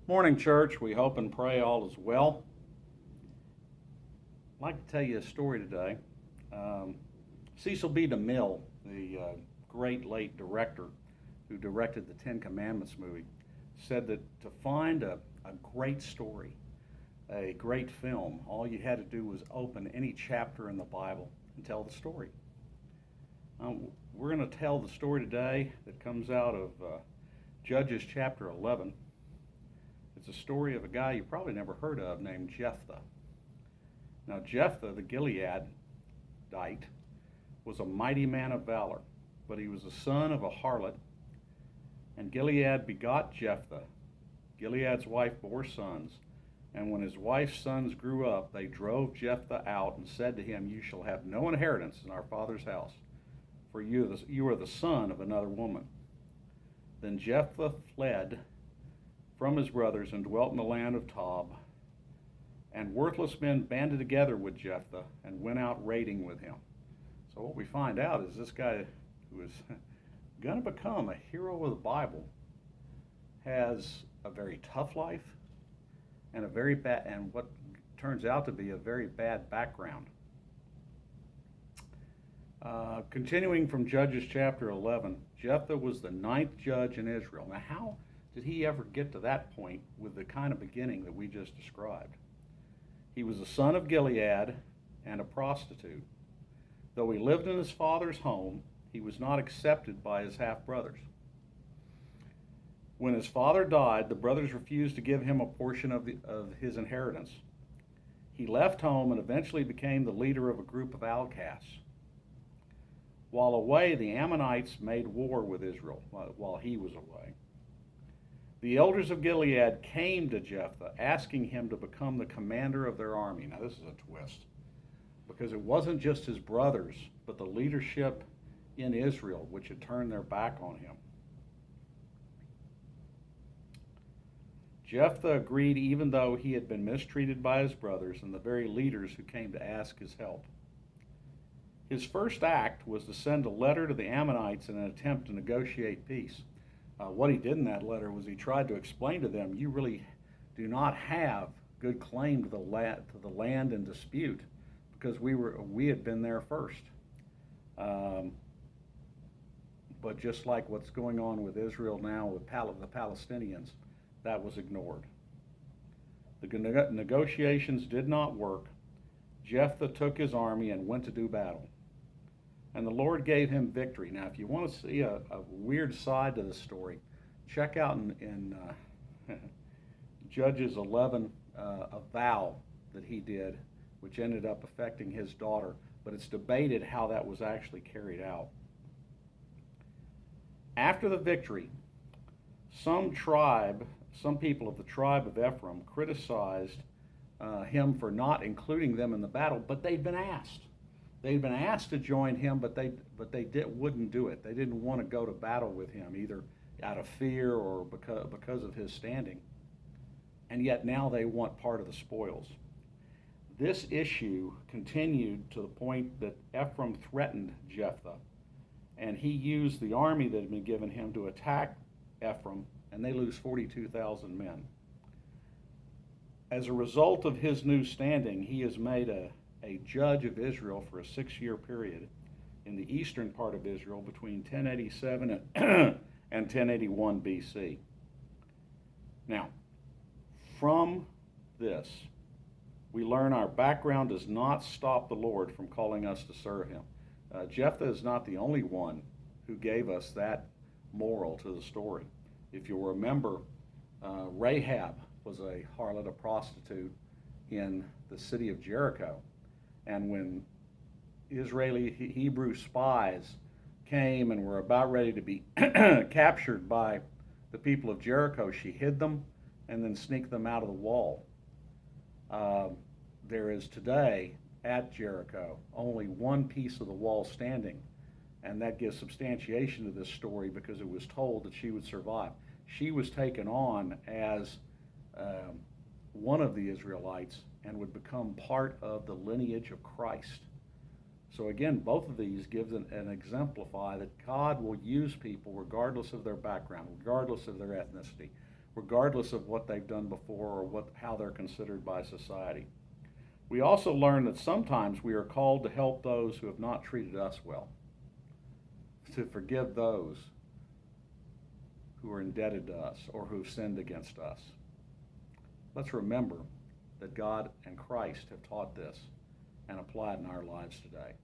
Morning, church. We hope and pray all is well. I'd like to tell you a story today. Um, Cecil B. DeMille, the great late director who directed the Ten Commandments movie, said that to find a great story, a great film, all you had to do was open any chapter in the Bible and tell the story. We're going to tell the story today that comes out of Judges chapter 11. It's a story of a guy you probably never heard of named Jephthah. Now, Jephthah, the Gileadite, was a mighty man of valor, but he was the son of a harlot, and Gilead begot Jephthah. Gilead's wife bore sons, and when his wife's sons grew up, they drove Jephthah out and said to him, "You shall have no inheritance in our father's house, for you are the son of another woman." Then Jephthah fled from his brothers and dwelt in the land of Tob. And worthless men banded together with Jephthah and went out raiding with him. So what we find out is this guy who is going to become a hero of the Bible has a very tough life and what turns out to be a very bad background. Continuing from Judges chapter 11, Jephthah was the 9th judge in Israel. Now, how did he ever get to that point with the kind of beginning that we just described? He was the son of Gilead and a prostitute. Though he lived in his father's home, he was not accepted by his half-brothers. When his father died, the brothers refused to give him a portion of his inheritance. He left home and eventually became the leader of a group of outcasts. While away, the Ammonites made war with Israel while he was away. The elders of Gilead came to Jephthah, asking him to become the commander of their army. Now, this is a twist, because it wasn't just his brothers, but the leadership in Israel which had turned their back on him. Jephthah agreed even though he had been mistreated by his brothers and the very leaders who came to ask his help. His first act was to send a letter to the Ammonites in an attempt to negotiate peace. What he did in that letter was he tried to explain to them, you really do not have good claim to the land in dispute because we had been there first. But just like what's going on with Israel now with the Palestinians, that was ignored. The negotiations did not work. Jephthah took his army and went to do battle. And the Lord gave him victory. Now, if you want to see a weird side to this story, check out in Judges 11 a vow that he did, which ended up affecting his daughter. But it's debated how that was actually carried out. After the victory, some people of the tribe of Ephraim criticized him for not including them in the battle, but they'd been asked. They'd been asked to join him, but they wouldn't do it. They didn't want to go to battle with him, either out of fear or because of his standing. And yet now they want part of the spoils. This issue continued to the point that Ephraim threatened Jephthah, and he used the army that had been given him to attack Ephraim, and they lose 42,000 men. As a result of his new standing, he is made a judge of Israel for a 6-year period in the eastern part of Israel between 1087 and 1081 BC. Now, from this, we learn our background does not stop the Lord from calling us to serve him. Jephthah is not the only one who gave us that moral to the story. If you'll remember, Rahab was a harlot, a prostitute in the city of Jericho. And when Israeli Hebrew spies came and were about ready to be captured by the people of Jericho, she hid them and then sneaked them out of the wall. There is today at Jericho only one piece of the wall standing, and that gives substantiation to this story because it was told that she would survive. She was taken on as one of the Israelites and would become part of the lineage of Christ. So again, both of these give an exemplify that God will use people regardless of their background, regardless of their ethnicity, regardless of what they've done before or how they're considered by society. We also learn that sometimes we are called to help those who have not treated us well, to forgive those who are indebted to us or who've sinned against us. Let's remember that God and Christ have taught this and applied in our lives today.